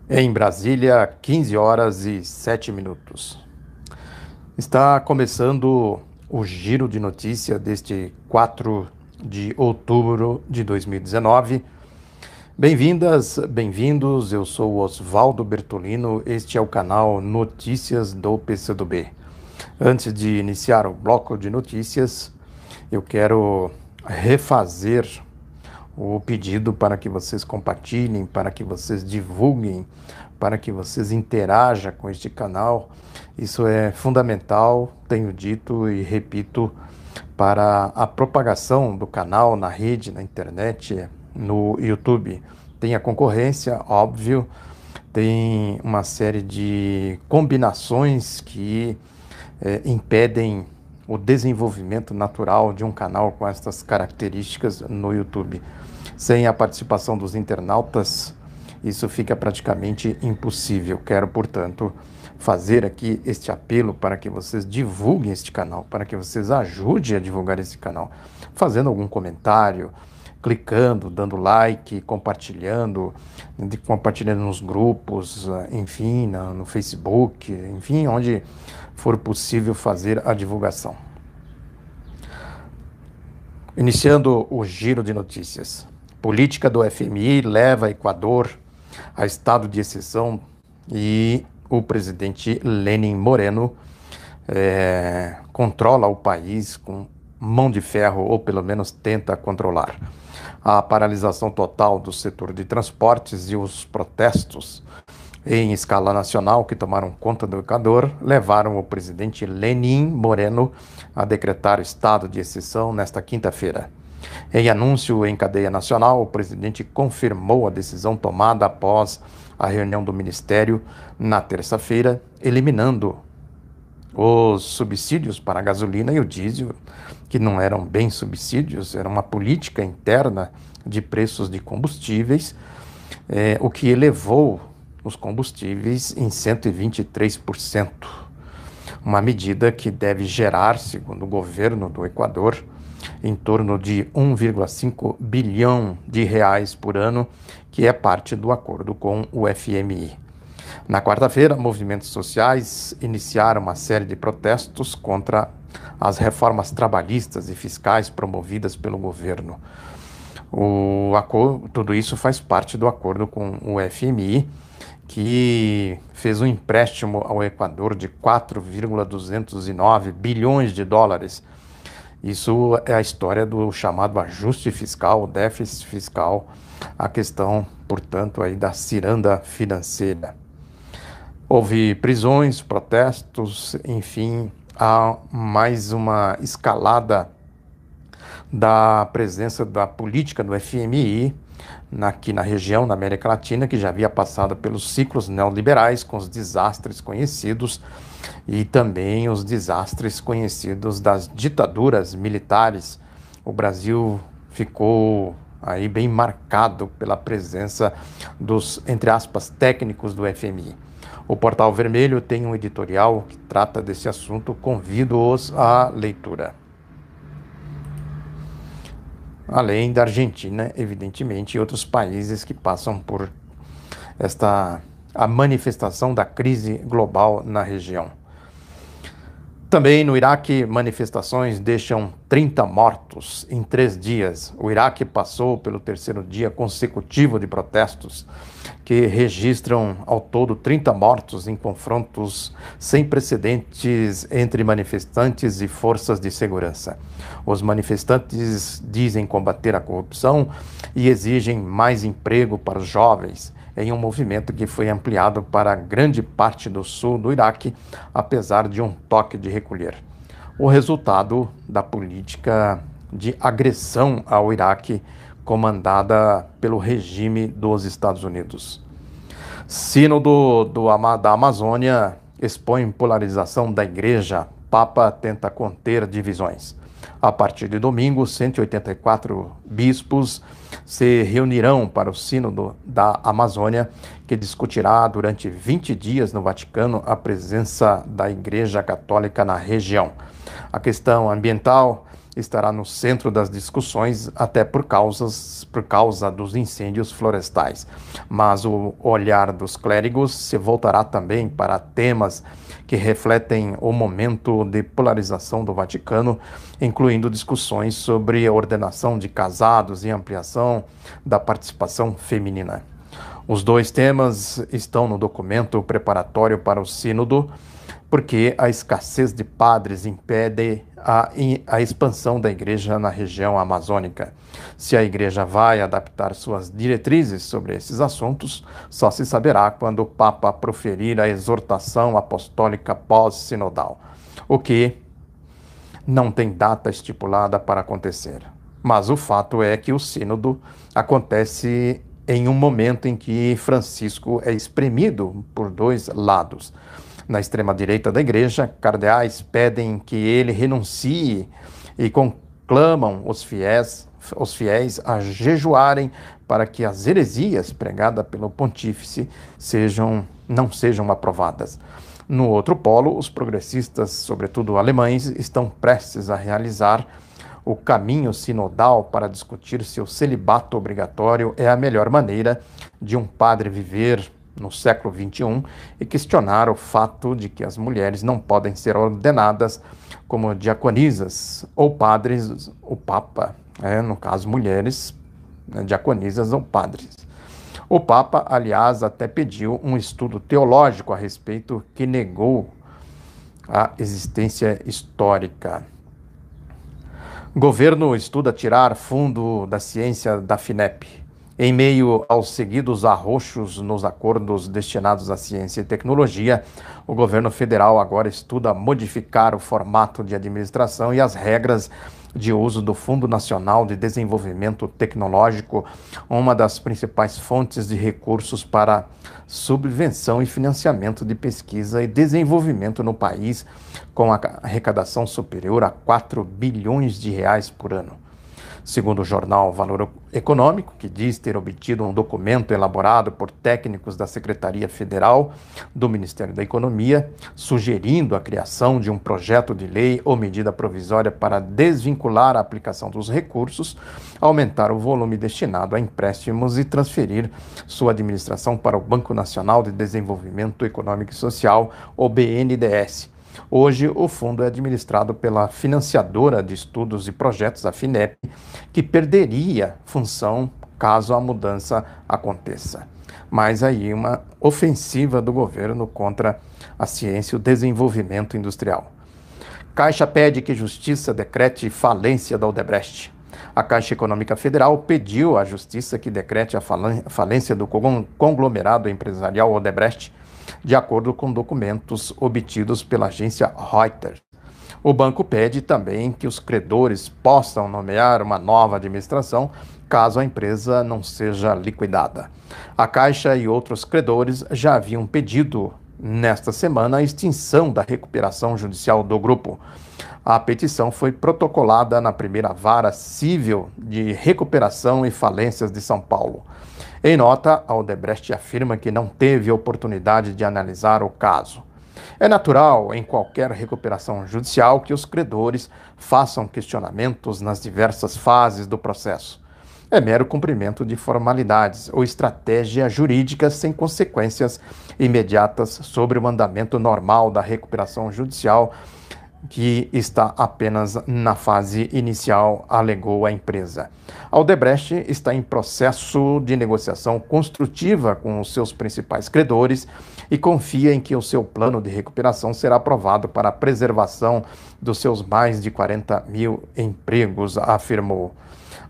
Em Brasília, 15 horas e 7 minutos. Está começando o giro de notícia deste 4 de outubro de 2019. Bem-vindas, bem-vindos. Eu sou Oswaldo Bertolino. Este é o canal Notícias do PCdoB. Antes de iniciar o bloco de notícias, eu quero refazer o pedido para que vocês compartilhem, para que vocês divulguem, para que vocês interajam com este canal. Isso é fundamental, tenho dito e repito, para a propagação do canal na rede, na internet, no YouTube. Tem a concorrência, óbvio, tem uma série de combinações que impedem o desenvolvimento natural de um canal com estas características no YouTube. Sem a participação dos internautas, isso fica praticamente impossível. Quero, portanto, fazer aqui este apelo para que vocês divulguem este canal, para que vocês ajudem a divulgar esse canal, fazendo algum comentário, clicando, dando like, compartilhando nos grupos, enfim, no Facebook, enfim, onde for possível fazer a divulgação. Iniciando o giro de notícias. Política do FMI leva Equador a estado de exceção e o presidente Lenin Moreno controla o país com mão de ferro, ou pelo menos tenta controlar. A paralisação total do setor de transportes e os protestos em escala nacional que tomaram conta do Equador levaram o presidente Lenin Moreno a decretar estado de exceção nesta quinta-feira. Em anúncio em cadeia nacional, o presidente confirmou a decisão tomada após a reunião do ministério na terça-feira, eliminando os subsídios para a gasolina e o diesel, que não eram bem subsídios, era uma política interna de preços de combustíveis, o que elevou os combustíveis em 123%. Uma medida que deve gerar, segundo o governo do Equador, em torno de 1,5 bilhão de reais por ano, que é parte do acordo com o FMI. Na quarta-feira, movimentos sociais iniciaram uma série de protestos contra as reformas trabalhistas e fiscais promovidas pelo governo. Tudo isso faz parte do acordo com o FMI, que fez um empréstimo ao Equador de 4,209 bilhões de dólares. Isso é a história do chamado ajuste fiscal, o déficit fiscal, a questão, portanto, aí da ciranda financeira. Houve prisões, protestos, enfim, há mais uma escalada da presença da política do FMI aqui na região, na América Latina, que já havia passado pelos ciclos neoliberais, com os desastres conhecidos e também os desastres conhecidos das ditaduras militares. O Brasil ficou aí bem marcado pela presença dos, entre aspas, técnicos do FMI. O Portal Vermelho tem um editorial que trata desse assunto, convido-os à leitura. Além da Argentina, evidentemente, e outros países que passam por a manifestação da crise global na região. Também no Iraque, manifestações deixam 30 mortos em 3 dias. O Iraque passou pelo terceiro dia consecutivo de protestos, que registram ao todo 30 mortos em confrontos sem precedentes entre manifestantes e forças de segurança. Os manifestantes dizem combater a corrupção e exigem mais emprego para os jovens, em um movimento que foi ampliado para grande parte do sul do Iraque, apesar de um toque de recolher. O resultado da política de agressão ao Iraque comandada pelo regime dos Estados Unidos. Sínodo da Amazônia expõe polarização da igreja. Papa tenta conter divisões. A partir de domingo, 184 bispos se reunirão para o Sínodo da Amazônia, que discutirá durante 20 dias no Vaticano a presença da Igreja Católica na região. A questão ambiental estará no centro das discussões, até por causa dos incêndios florestais. Mas o olhar dos clérigos se voltará também para temas que refletem o momento de polarização do Vaticano, incluindo discussões sobre a ordenação de casados e ampliação da participação feminina. Os dois temas estão no documento preparatório para o Sínodo, porque a escassez de padres impede a expansão da igreja na região amazônica. Se a igreja vai adaptar suas diretrizes sobre esses assuntos, só se saberá quando o Papa proferir a exortação apostólica pós-sinodal, o que não tem data estipulada para acontecer. Mas o fato é que o sínodo acontece em um momento em que Francisco é espremido por dois lados. Na extrema-direita da igreja, cardeais pedem que ele renuncie e conclamam os fiéis a jejuarem para que as heresias pregadas pelo pontífice não sejam aprovadas. No outro polo, os progressistas, sobretudo alemães, estão prestes a realizar o caminho sinodal para discutir se o celibato obrigatório é a melhor maneira de um padre viver no século XXI e questionar o fato de que as mulheres não podem ser ordenadas como diaconisas ou padres, o Papa, no caso mulheres, diaconisas ou padres. O Papa, aliás, até pediu um estudo teológico a respeito que negou a existência histórica. O governo estuda tirar fundo da ciência da FINEP. Em meio aos seguidos arroxos nos acordos destinados à ciência e tecnologia, o governo federal agora estuda modificar o formato de administração e as regras de uso do Fundo Nacional de Desenvolvimento Tecnológico, uma das principais fontes de recursos para subvenção e financiamento de pesquisa e desenvolvimento no país, com a arrecadação superior a 4 bilhões de reais por ano. Segundo o jornal Valor Econômico, que diz ter obtido um documento elaborado por técnicos da Secretaria Federal do Ministério da Economia, sugerindo a criação de um projeto de lei ou medida provisória para desvincular a aplicação dos recursos, aumentar o volume destinado a empréstimos e transferir sua administração para o Banco Nacional de Desenvolvimento Econômico e Social, o BNDES. Hoje, o fundo é administrado pela financiadora de estudos e projetos, a FINEP, que perderia função caso a mudança aconteça. Mas aí uma ofensiva do governo contra a ciência e o desenvolvimento industrial. Caixa pede que Justiça decrete falência da Odebrecht. A Caixa Econômica Federal pediu à Justiça que decrete a falência do conglomerado empresarial Odebrecht, de acordo com documentos obtidos pela agência Reuters. O banco pede também que os credores possam nomear uma nova administração caso a empresa não seja liquidada. A Caixa e outros credores já haviam pedido nesta semana a extinção da recuperação judicial do grupo. A petição foi protocolada na primeira vara civil de recuperação e falências de São Paulo. Em nota, a Odebrecht afirma que não teve oportunidade de analisar o caso. É natural, em qualquer recuperação judicial, que os credores façam questionamentos nas diversas fases do processo. É mero cumprimento de formalidades ou estratégia jurídica sem consequências imediatas sobre o andamento normal da recuperação judicial, que está apenas na fase inicial, alegou a empresa. A Odebrecht está em processo de negociação construtiva com os seus principais credores e confia em que o seu plano de recuperação será aprovado para a preservação dos seus mais de 40 mil empregos, afirmou.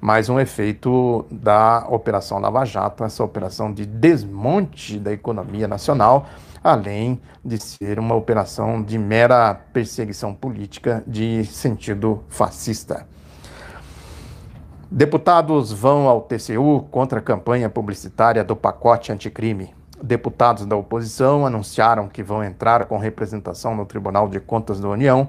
Mais um efeito da Operação Lava Jato, essa operação de desmonte da economia nacional, além de ser uma operação de mera perseguição política de sentido fascista. Deputados vão ao TCU contra a campanha publicitária do pacote anticrime. Deputados da oposição anunciaram que vão entrar com representação no Tribunal de Contas da União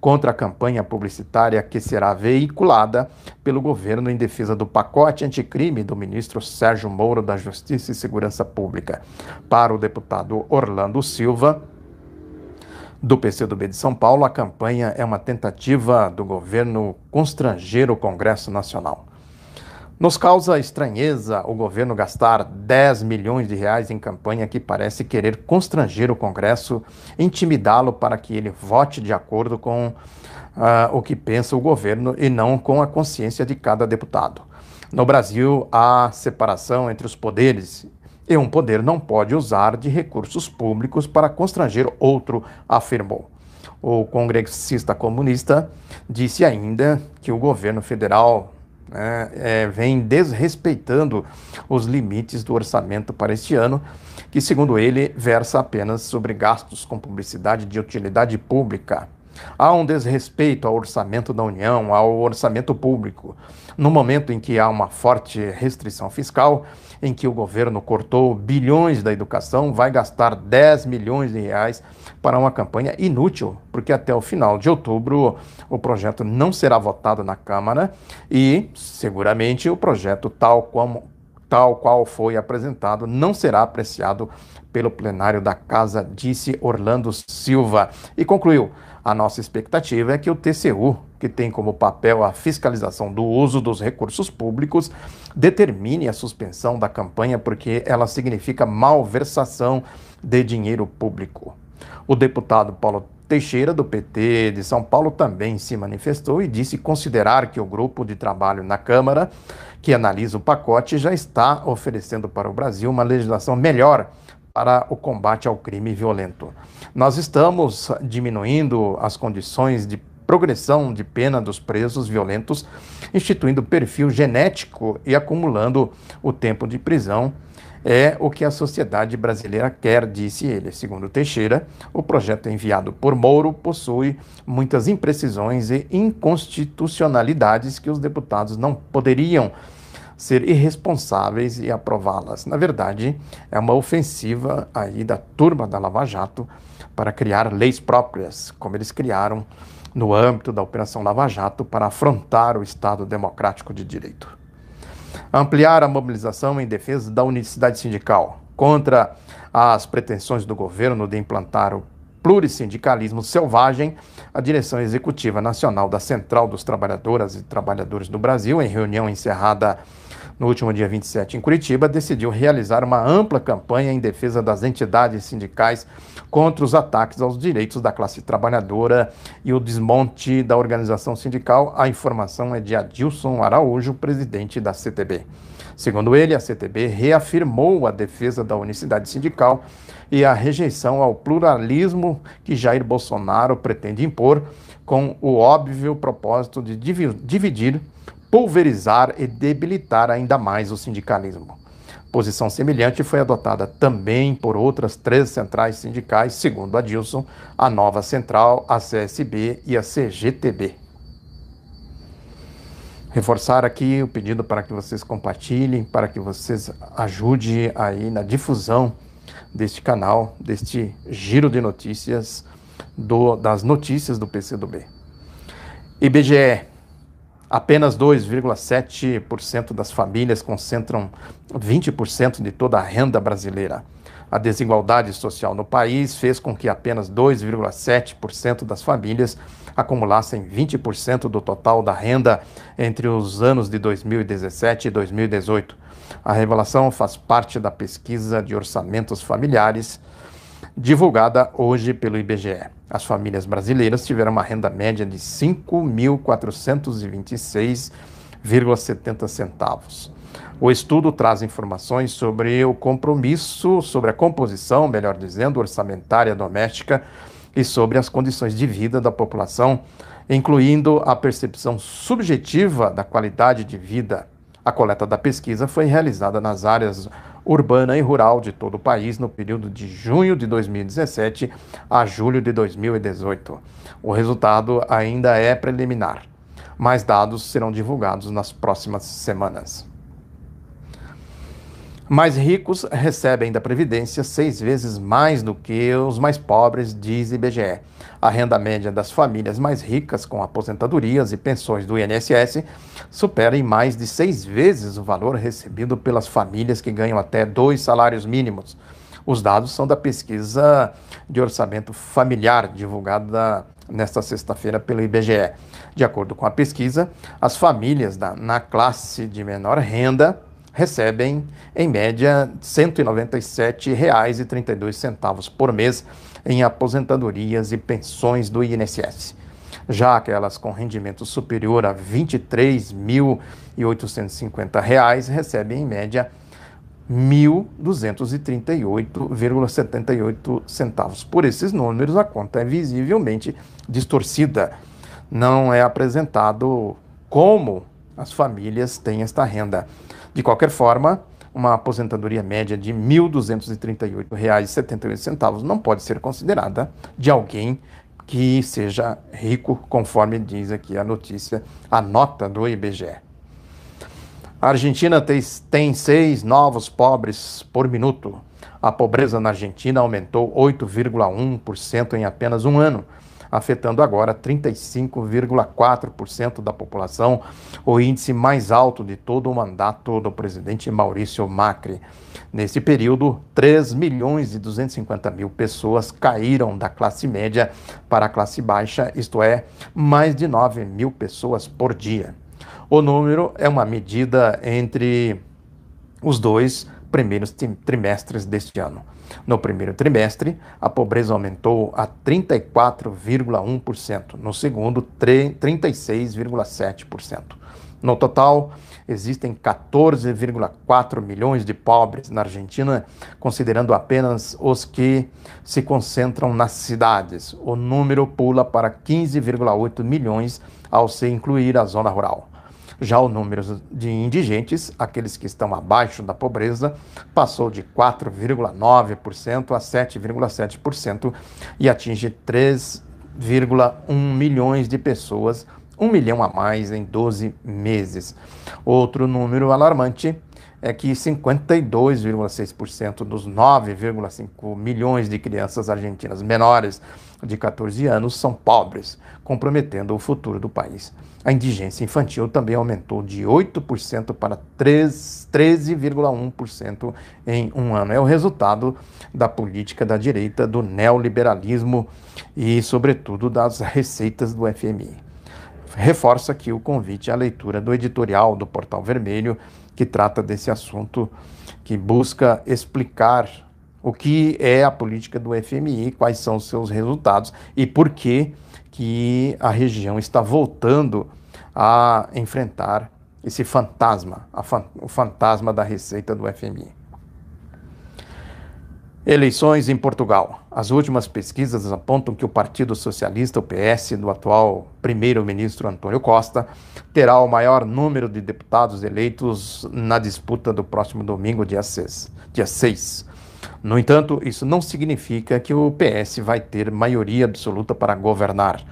contra a campanha publicitária que será veiculada pelo governo em defesa do pacote anticrime do ministro Sérgio Moro da Justiça e Segurança Pública. Para o deputado Orlando Silva, do PCdoB de São Paulo, a campanha é uma tentativa do governo constranger o Congresso Nacional. Nos causa estranheza o governo gastar 10 milhões de reais em campanha que parece querer constranger o Congresso, intimidá-lo para que ele vote de acordo com o que pensa o governo e não com a consciência de cada deputado. No Brasil, há separação entre os poderes e um poder não pode usar de recursos públicos para constranger outro, afirmou. O congressista comunista disse ainda que o governo federal vem desrespeitando os limites do orçamento para este ano, que, segundo ele, versa apenas sobre gastos com publicidade de utilidade pública. Há um desrespeito ao orçamento da União, ao orçamento público. No momento em que há uma forte restrição fiscal, em que o governo cortou bilhões da educação, vai gastar 10 milhões de reais para uma campanha inútil, porque até o final de outubro o projeto não será votado na Câmara e, seguramente, o projeto tal qual foi apresentado não será apreciado pelo plenário da Casa, disse Orlando Silva. E concluiu: a nossa expectativa é que o TCU, que tem como papel a fiscalização do uso dos recursos públicos, determine a suspensão da campanha porque ela significa malversação de dinheiro público. O deputado Paulo Teixeira, do PT de São Paulo, também se manifestou e disse considerar que o grupo de trabalho na Câmara, que analisa o pacote, já está oferecendo para o Brasil uma legislação melhor para o combate ao crime violento. Nós estamos diminuindo as condições de progressão de pena dos presos violentos, instituindo perfil genético e acumulando o tempo de prisão. É o que a sociedade brasileira quer, disse ele. Segundo Teixeira, o projeto enviado por Moro possui muitas imprecisões e inconstitucionalidades que os deputados não poderiam ser irresponsáveis e aprová-las. Na verdade, é uma ofensiva aí da turma da Lava Jato para criar leis próprias, como eles criaram no âmbito da Operação Lava Jato para afrontar o Estado Democrático de Direito. Ampliar a mobilização em defesa da unicidade sindical, contra as pretensões do governo de implantar o plurissindicalismo selvagem, a direção executiva nacional da Central dos Trabalhadoras e Trabalhadores do Brasil, em reunião encerrada no último dia 27 em Curitiba, decidiu realizar uma ampla campanha em defesa das entidades sindicais contra os ataques aos direitos da classe trabalhadora e o desmonte da organização sindical. A informação é de Adilson Araújo, presidente da CTB. Segundo ele, a CTB reafirmou a defesa da unicidade sindical e a rejeição ao pluralismo que Jair Bolsonaro pretende impor, com o óbvio propósito de dividir, pulverizar e debilitar ainda mais o sindicalismo. Posição semelhante foi adotada também por outras 3 centrais sindicais, segundo Adilson, a Nova Central, a CSB e a CGTB. Reforçar aqui o pedido para que vocês compartilhem, para que vocês ajudem aí na difusão deste canal, deste giro de notícias, das notícias do PCdoB. IBGE. Apenas 2,7% das famílias concentram 20% de toda a renda brasileira. A desigualdade social no país fez com que apenas 2,7% das famílias acumulassem 20% do total da renda entre os anos de 2017 e 2018. A revelação faz parte da pesquisa de orçamentos familiares divulgada hoje pelo IBGE. As famílias brasileiras tiveram uma renda média de R$ 5.426,70 centavos. O estudo traz informações sobre o compromisso, sobre a composição, melhor dizendo, orçamentária doméstica e sobre as condições de vida da população, incluindo a percepção subjetiva da qualidade de vida. A coleta da pesquisa foi realizada nas áreas urbana e rural de todo o país no período de junho de 2017 a julho de 2018. O resultado ainda é preliminar. Mais dados serão divulgados nas próximas semanas. Mais ricos recebem da Previdência 6 vezes mais do que os mais pobres, diz IBGE. A renda média das famílias mais ricas com aposentadorias e pensões do INSS supera em mais de 6 vezes o valor recebido pelas famílias que ganham até 2 salários mínimos. Os dados são da pesquisa de orçamento familiar divulgada nesta sexta-feira pelo IBGE. De acordo com a pesquisa, as famílias na classe de menor renda recebem, em média, R$ 197,32 por mês em aposentadorias e pensões do INSS. Já aquelas com rendimento superior a R$ 23.850 recebem, em média, R$ 1.238,78. Por esses números, a conta é visivelmente distorcida. Não é apresentado como as famílias têm esta renda. De qualquer forma, uma aposentadoria média de R$ 1.238,78 não pode ser considerada de alguém que seja rico, conforme diz aqui a notícia, a nota do IBGE. A Argentina tem 6 novos pobres por minuto. A pobreza na Argentina aumentou 8,1% em apenas um ano, afetando agora 35,4% da população, o índice mais alto de todo o mandato do presidente Maurício Macri. Nesse período, 3.250.000 pessoas caíram da classe média para a classe baixa, isto é, mais de 9.000 pessoas por dia. O número é uma medida entre os 2 primeiros trimestres deste ano. No primeiro trimestre, a pobreza aumentou a 34,1%, no segundo, 36,7%. No total, existem 14,4 milhões de pobres na Argentina, considerando apenas os que se concentram nas cidades. O número pula para 15,8 milhões ao se incluir a zona rural. Já o número de indigentes, aqueles que estão abaixo da pobreza, passou de 4,9% a 7,7% e atinge 3,1 milhões de pessoas, 1 milhão a mais em 12 meses. Outro número alarmante é que 52,6% dos 9,5 milhões de crianças argentinas menores de 14 anos são pobres, comprometendo o futuro do país. A indigência infantil também aumentou de 8% para 13,1% em um ano. É o resultado da política da direita, do neoliberalismo e, sobretudo, das receitas do FMI. Reforça aqui o convite à leitura do editorial do Portal Vermelho, que trata desse assunto, que busca explicar o que é a política do FMI, quais são os seus resultados e por que a região está voltando a enfrentar esse fantasma, o fantasma da receita do FMI. Eleições em Portugal. As últimas pesquisas apontam que o Partido Socialista, o PS, do atual primeiro-ministro António Costa, terá o maior número de deputados eleitos na disputa do próximo domingo, dia 6. No entanto, isso não significa que o PS vai ter maioria absoluta para governar.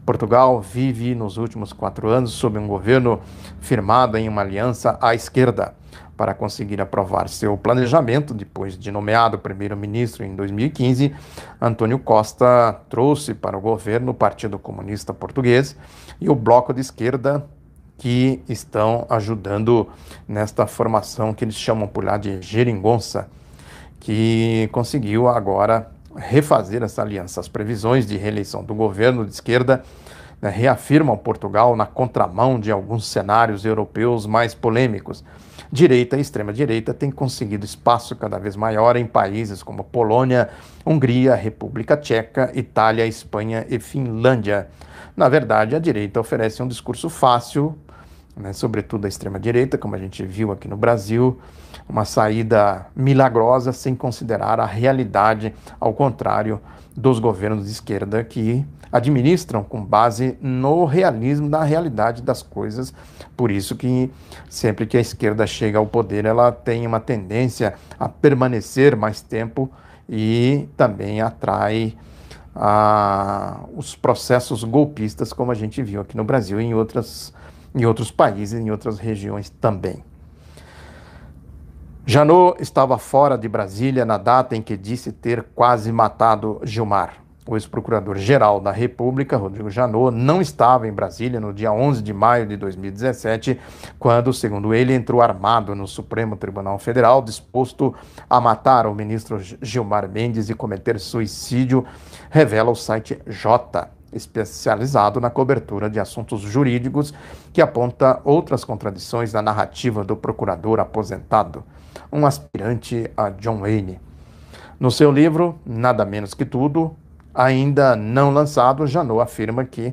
Portugal vive nos últimos 4 anos sob um governo firmado em uma aliança à esquerda. Para conseguir aprovar seu planejamento, depois de nomeado primeiro-ministro em 2015, António Costa trouxe para o governo o Partido Comunista Português e o Bloco de Esquerda, que estão ajudando nesta formação que eles chamam por lá de geringonça, que conseguiu agora refazer essa aliança. As previsões de reeleição do governo de esquerda reafirmam Portugal na contramão de alguns cenários europeus mais polêmicos. Direita e extrema-direita têm conseguido espaço cada vez maior em países como Polônia, Hungria, República Tcheca, Itália, Espanha e Finlândia. Na verdade, a direita oferece um discurso fácil, sobretudo a extrema-direita, como a gente viu aqui no Brasil, uma saída milagrosa sem considerar a realidade, ao contrário dos governos de esquerda que administram com base no realismo, na realidade das coisas. Por isso que sempre que a esquerda chega ao poder, ela tem uma tendência a permanecer mais tempo e também atrai os processos golpistas, como a gente viu aqui no Brasil e em outros países, em outras regiões também. Janot estava fora de Brasília na data em que disse ter quase matado Gilmar. O ex-procurador-geral da República, Rodrigo Janot, não estava em Brasília no dia 11 de maio de 2017, quando, segundo ele, entrou armado no Supremo Tribunal Federal, disposto a matar o ministro Gilmar Mendes e cometer suicídio, revela o site J, especializado na cobertura de assuntos jurídicos, que aponta outras contradições na narrativa do procurador aposentado, um aspirante a John Wayne. No seu livro, Nada Menos que Tudo, ainda não lançado, Janot afirma que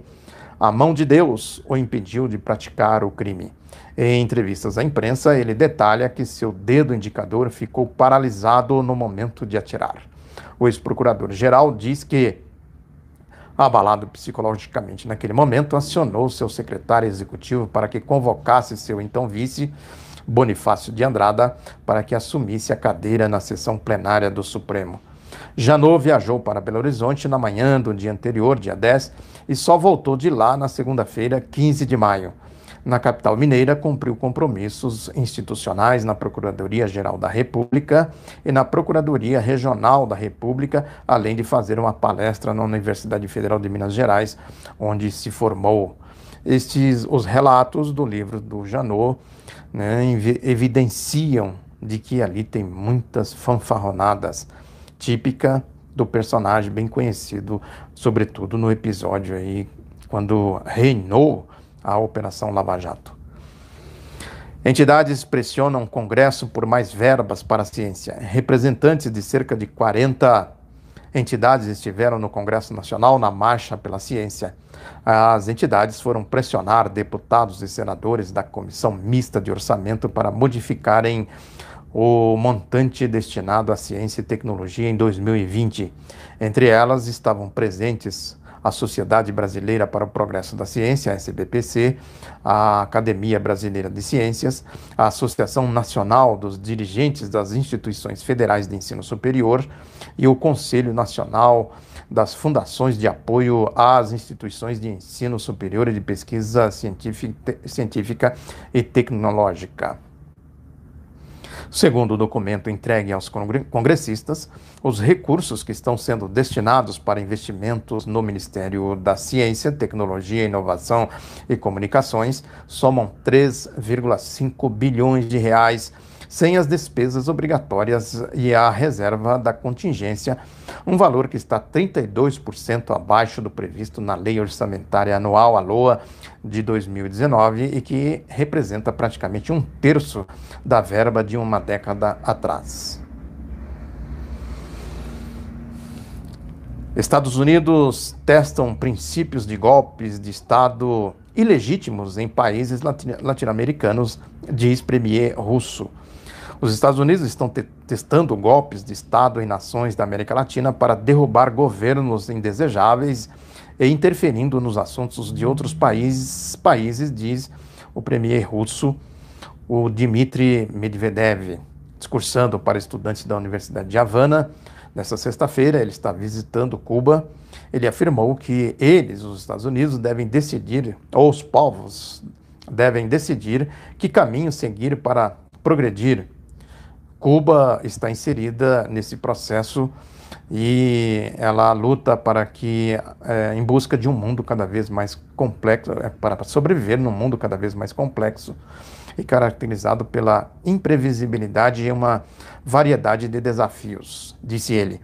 a mão de Deus o impediu de praticar o crime. Em entrevistas à imprensa, ele detalha que seu dedo indicador ficou paralisado no momento de atirar. O ex-procurador-geral diz que, abalado psicologicamente naquele momento, acionou seu secretário executivo para que convocasse seu então vice, Bonifácio de Andrada, para que assumisse a cadeira na sessão plenária do Supremo. Janot viajou para Belo Horizonte na manhã do dia anterior, dia 10, e só voltou de lá na segunda-feira, 15 de maio. Na capital mineira, cumpriu compromissos institucionais na Procuradoria-Geral da República e na Procuradoria Regional da República, além de fazer uma palestra na Universidade Federal de Minas Gerais, onde se formou. Os relatos do livro do Janot, evidenciam de que ali tem muitas fanfarronadas, típica do personagem bem conhecido, sobretudo no episódio aí, quando reinou a Operação Lava Jato. Entidades pressionam o Congresso por mais verbas para a ciência. Representantes de cerca de 40 entidades estiveram no Congresso Nacional na Marcha pela Ciência. As entidades foram pressionar deputados e senadores da Comissão Mista de Orçamento para modificarem o montante destinado à ciência e tecnologia em 2020. Entre elas estavam presentes a Sociedade Brasileira para o Progresso da Ciência, a SBPC, a Academia Brasileira de Ciências, a Associação Nacional dos Dirigentes das Instituições Federais de Ensino Superior e o Conselho Nacional das Fundações de Apoio às Instituições de Ensino Superior e de Pesquisa Científica e Tecnológica. Segundo o documento entregue aos congressistas, os recursos que estão sendo destinados para investimentos no Ministério da Ciência, Tecnologia, Inovação e Comunicações somam 3,5 bilhões de reais, sem as despesas obrigatórias e a reserva da contingência, um valor que está 32% abaixo do previsto na Lei Orçamentária Anual, a LOA, de 2019 e que representa praticamente 1/3 da verba de uma década atrás. Estados Unidos testam princípios de golpes de Estado ilegítimos em países latino-americanos, diz premier russo. Os Estados Unidos estão testando golpes de Estado em nações da América Latina para derrubar governos indesejáveis e interferindo nos assuntos de outros países, diz o premier russo, o Dmitry Medvedev, discursando para estudantes da Universidade de Havana. Nesta sexta-feira, ele está visitando Cuba. Ele afirmou que os Estados Unidos, devem decidir, ou os povos devem decidir que caminho seguir para progredir. Cuba está inserida nesse processo e ela luta para que, em busca de um mundo cada vez mais complexo, para sobreviver num mundo cada vez mais complexo e caracterizado pela imprevisibilidade e uma variedade de desafios, disse ele.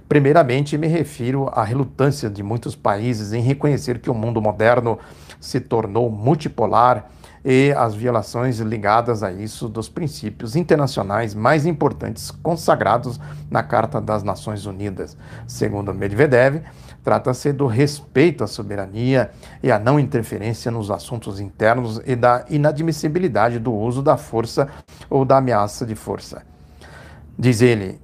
Primeiramente, me refiro à relutância de muitos países em reconhecer que o mundo moderno se tornou multipolar e as violações ligadas a isso dos princípios internacionais mais importantes consagrados na Carta das Nações Unidas. Segundo Medvedev, trata-se do respeito à soberania e à não interferência nos assuntos internos e da inadmissibilidade do uso da força ou da ameaça de força. Diz ele,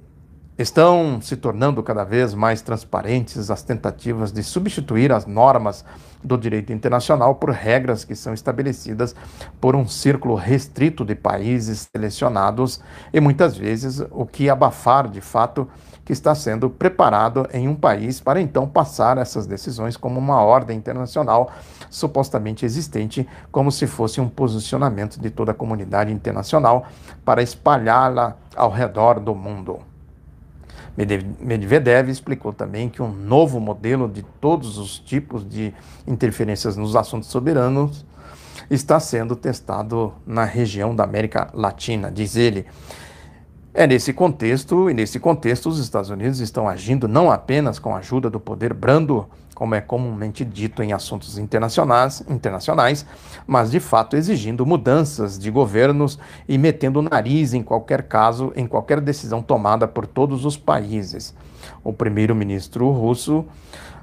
estão se tornando cada vez mais transparentes as tentativas de substituir as normas do direito internacional por regras que são estabelecidas por um círculo restrito de países selecionados e muitas vezes o que abafar de fato que está sendo preparado em um país para então passar essas decisões como uma ordem internacional supostamente existente, como se fosse um posicionamento de toda a comunidade internacional para espalhá-la ao redor do mundo. Medvedev explicou também que um novo modelo de todos os tipos de interferências nos assuntos soberanos está sendo testado na região da América Latina, diz ele. Nesse contexto, os Estados Unidos estão agindo não apenas com a ajuda do poder brando, como é comumente dito em assuntos internacionais, mas de fato exigindo mudanças de governos e metendo o nariz em qualquer caso, em qualquer decisão tomada por todos os países. O primeiro-ministro russo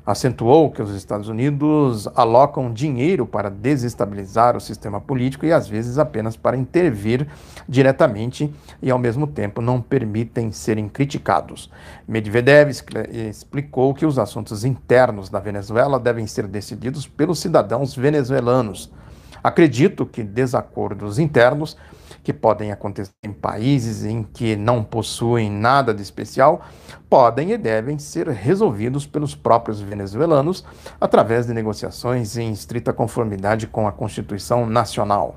acentuou que os Estados Unidos alocam dinheiro para desestabilizar o sistema político e, às vezes, apenas para intervir diretamente e, ao mesmo tempo, não permitem serem criticados. Medvedev explicou que os assuntos internos da Venezuela devem ser decididos pelos cidadãos venezuelanos. Acredito que desacordos internos que podem acontecer em países em que não possuem nada de especial, podem e devem ser resolvidos pelos próprios venezuelanos através de negociações em estrita conformidade com a Constituição Nacional.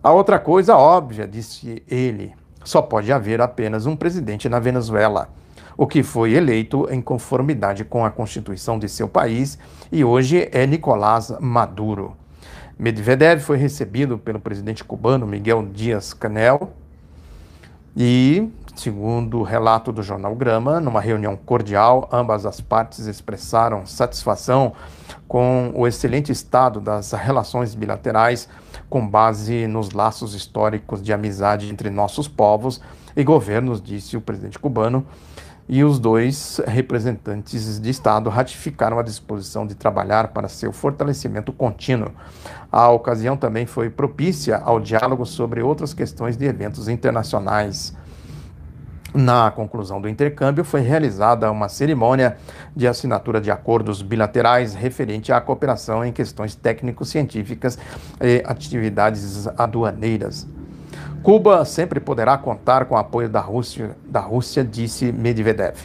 A outra coisa óbvia, disse ele, só pode haver apenas um presidente na Venezuela, o que foi eleito em conformidade com a Constituição de seu país e hoje é Nicolás Maduro. Medvedev foi recebido pelo presidente cubano Miguel Díaz-Canel e, segundo o relato do jornal Grama, numa reunião cordial, ambas as partes expressaram satisfação com o excelente estado das relações bilaterais com base nos laços históricos de amizade entre nossos povos e governos, disse o presidente cubano, e os dois representantes de Estado ratificaram a disposição de trabalhar para seu fortalecimento contínuo. A ocasião também foi propícia ao diálogo sobre outras questões de eventos internacionais. Na conclusão do intercâmbio, foi realizada uma cerimônia de assinatura de acordos bilaterais referente à cooperação em questões técnico-científicas e atividades aduaneiras. Cuba sempre poderá contar com o apoio da Rússia, disse Medvedev.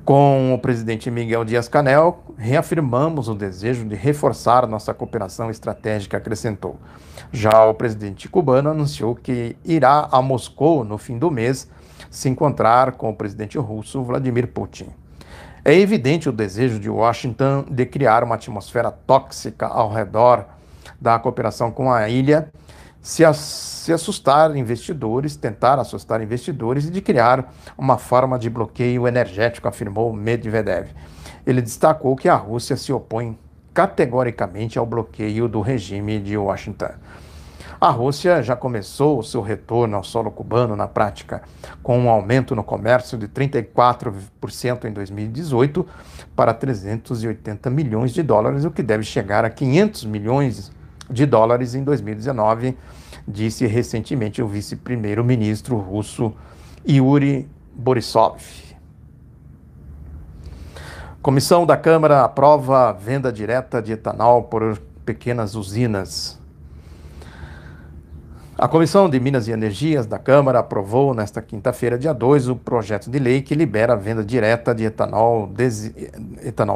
Com o presidente Miguel Díaz-Canel, reafirmamos o desejo de reforçar nossa cooperação estratégica, acrescentou. Já o presidente cubano anunciou que irá a Moscou no fim do mês se encontrar com o presidente russo Vladimir Putin. É evidente o desejo de Washington de criar uma atmosfera tóxica ao redor da cooperação com a ilha, tentar assustar investidores e de criar uma forma de bloqueio energético, afirmou Medvedev. Ele destacou que a Rússia se opõe categoricamente ao bloqueio do regime de Washington. A Rússia já começou o seu retorno ao solo cubano na prática, com um aumento no comércio de 34% em 2018 para 380 milhões de dólares, o que deve chegar a 500 milhões de dólares em 2019, disse recentemente o vice-primeiro-ministro russo Yuri Borisov. Comissão da Câmara aprova a venda direta de etanol por pequenas usinas. A Comissão de Minas e Energias da Câmara aprovou nesta quinta-feira, dia 2, o projeto de lei que libera a venda direta de etanol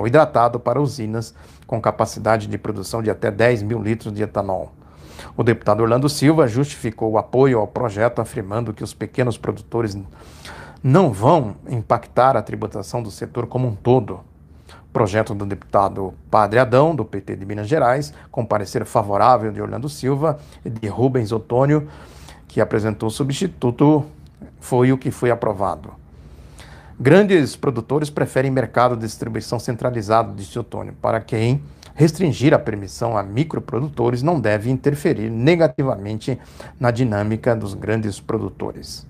hidratado para usinas com capacidade de produção de até 10 mil litros de etanol. O deputado Orlando Silva justificou o apoio ao projeto, afirmando que os pequenos produtores não vão impactar a tributação do setor como um todo. O projeto do deputado Padre Adão, do PT de Minas Gerais, com parecer favorável de Orlando Silva e de Rubens Ottônio, que apresentou o substituto, foi o que foi aprovado. Grandes produtores preferem mercado de distribuição centralizado, disse Ottônio, para quem restringir a permissão a microprodutores não deve interferir negativamente na dinâmica dos grandes produtores.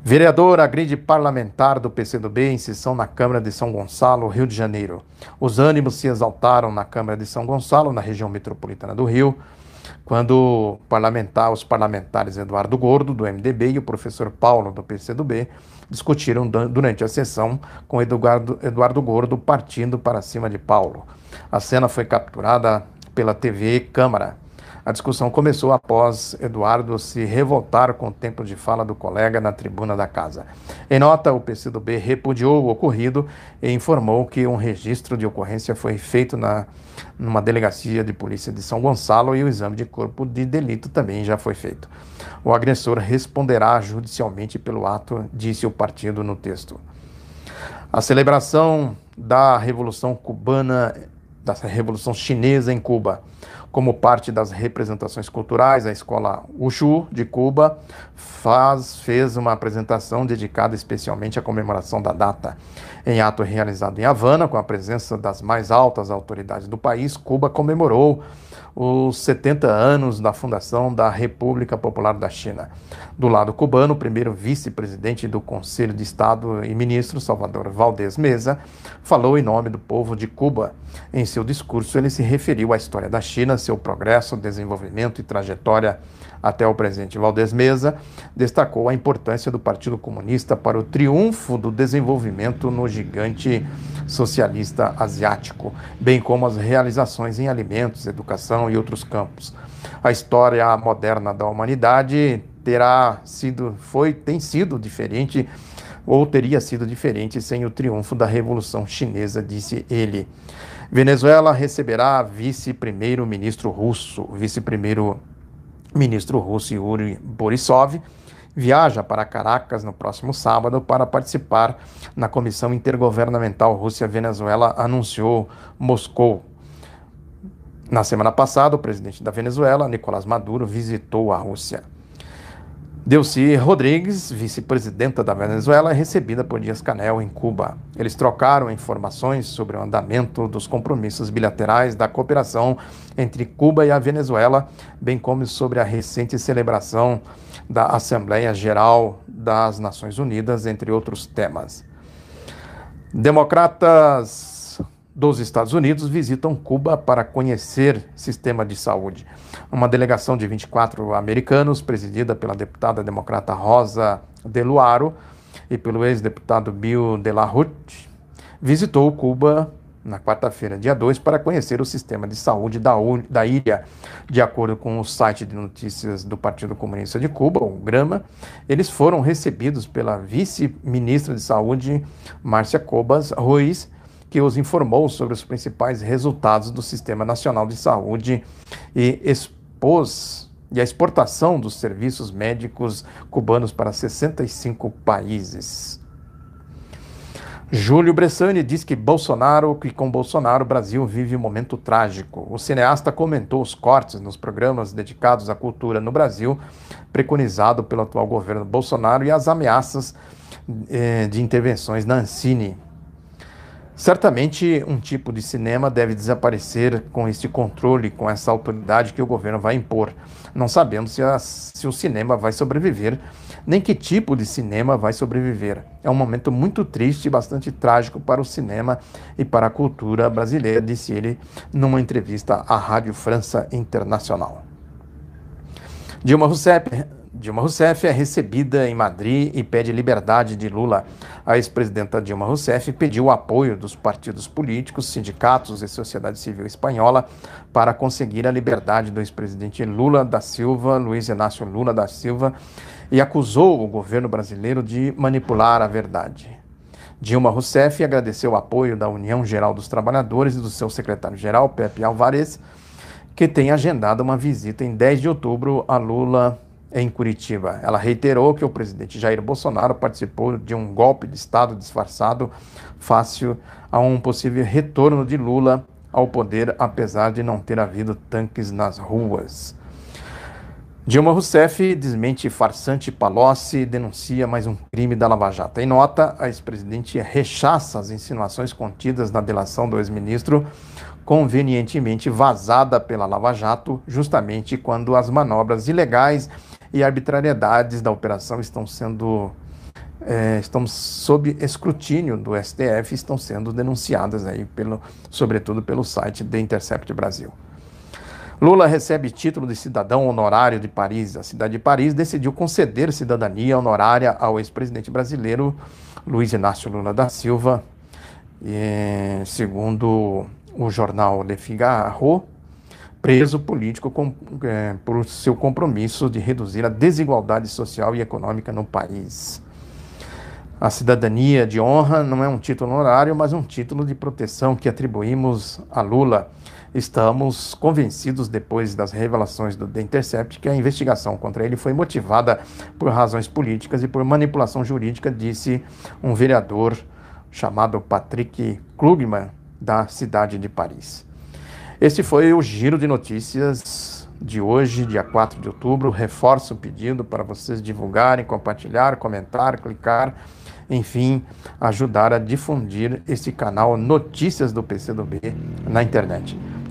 Vereador agride parlamentar do PCdoB em sessão na Câmara de São Gonçalo, Rio de Janeiro. Os ânimos se exaltaram na Câmara de São Gonçalo, na região metropolitana do Rio, quando os parlamentares Eduardo Gordo, do MDB, e o professor Paulo, do PCdoB, discutiram durante a sessão com Eduardo Gordo partindo para cima de Paulo. A cena foi capturada pela TV Câmara. A discussão começou após Eduardo se revoltar com o tempo de fala do colega na tribuna da casa. Em nota, o PCdoB repudiou o ocorrido e informou que um registro de ocorrência foi feito numa delegacia de polícia de São Gonçalo e o exame de corpo de delito também já foi feito. O agressor responderá judicialmente pelo ato, disse o partido no texto. A celebração da Revolução Cubana, da Revolução Chinesa em Cuba, como parte das representações culturais, a escola Wushu de Cuba fez uma apresentação dedicada especialmente à comemoração da data. Em ato realizado em Havana, com a presença das mais altas autoridades do país, Cuba comemorou os 70 anos da fundação da República Popular da China. Do lado cubano, o primeiro vice-presidente do Conselho de Estado e ministro, Salvador Valdez Meza, falou em nome do povo de Cuba. Em seu discurso, ele se referiu à história da China, seu progresso, desenvolvimento e trajetória até o presente. Valdez Meza destacou a importância do Partido Comunista para o triunfo do desenvolvimento no gigante socialista asiático, bem como as realizações em alimentos, educação e outros campos. A história moderna da humanidade tem sido diferente ou teria sido diferente sem o triunfo da Revolução Chinesa, disse ele. Venezuela receberá vice-primeiro-ministro russo. O vice-primeiro-ministro russo Yuri Borisov viaja para Caracas no próximo sábado para participar na Comissão Intergovernamental Rússia-Venezuela, anunciou Moscou. Na semana passada, o presidente da Venezuela, Nicolás Maduro, visitou a Rússia. Delcy Rodrigues, vice-presidenta da Venezuela, é recebida por Díaz-Canel em Cuba. Eles trocaram informações sobre o andamento dos compromissos bilaterais da cooperação entre Cuba e a Venezuela, bem como sobre a recente celebração da Assembleia Geral das Nações Unidas, entre outros temas. Democratas dos Estados Unidos visitam Cuba para conhecer sistema de saúde. Uma delegação de 24 americanos, presidida pela deputada democrata Rosa DeLuaro e pelo ex-deputado Bill de la Rutte, visitou Cuba na quarta-feira, dia 2, para conhecer o sistema de saúde da ilha. De acordo com o site de notícias do Partido Comunista de Cuba, o Grama, eles foram recebidos pela vice-ministra de Saúde, Márcia Cobas Ruiz, que os informou sobre os principais resultados do Sistema Nacional de Saúde e expôs a exportação dos serviços médicos cubanos para 65 países. Júlio Bressani diz que com Bolsonaro o Brasil vive um momento trágico. O cineasta comentou os cortes nos programas dedicados à cultura no Brasil, preconizado pelo atual governo Bolsonaro, e as ameaças de intervenções na Ancine. Certamente um tipo de cinema deve desaparecer com este controle, com essa autoridade que o governo vai impor. Não sabemos se o cinema vai sobreviver, nem que tipo de cinema vai sobreviver. É um momento muito triste e bastante trágico para o cinema e para a cultura brasileira, disse ele numa entrevista à Rádio França Internacional. Dilma Rousseff é recebida em Madrid e pede liberdade de Lula. A ex-presidenta Dilma Rousseff pediu o apoio dos partidos políticos, sindicatos e sociedade civil espanhola para conseguir a liberdade do ex-presidente Luiz Inácio Lula da Silva, e acusou o governo brasileiro de manipular a verdade. Dilma Rousseff agradeceu o apoio da União Geral dos Trabalhadores e do seu secretário-geral, Pepe Álvares, que tem agendado uma visita em 10 de outubro a Lula em Curitiba. Ela reiterou que o presidente Jair Bolsonaro participou de um golpe de Estado disfarçado fácil a um possível retorno de Lula ao poder, apesar de não ter havido tanques nas ruas. Dilma Rousseff desmente farsante Palocci e denuncia mais um crime da Lava Jato. Em nota, a ex-presidente rechaça as insinuações contidas na delação do ex-ministro, convenientemente vazada pela Lava Jato, justamente quando as manobras ilegais e arbitrariedades da operação estão sob escrutínio do STF, estão sendo denunciadas aí sobretudo pelo site The Intercept Brasil. Lula recebe título de cidadão honorário de Paris. A cidade de Paris decidiu conceder cidadania honorária ao ex-presidente brasileiro Luiz Inácio Lula da Silva. Segundo o jornal Le Figaro, preso político por seu compromisso de reduzir a desigualdade social e econômica no país. A cidadania de honra não é um título honorário, mas um título de proteção que atribuímos a Lula. Estamos convencidos, depois das revelações do The Intercept, que a investigação contra ele foi motivada por razões políticas e por manipulação jurídica, disse um vereador chamado Patrick Klugman, da cidade de Paris. Este foi o Giro de Notícias de hoje, dia 4 de outubro. Reforço o pedido para vocês divulgarem, compartilhar, comentar, clicar, enfim, ajudar a difundir esse canal Notícias do PCdoB na internet.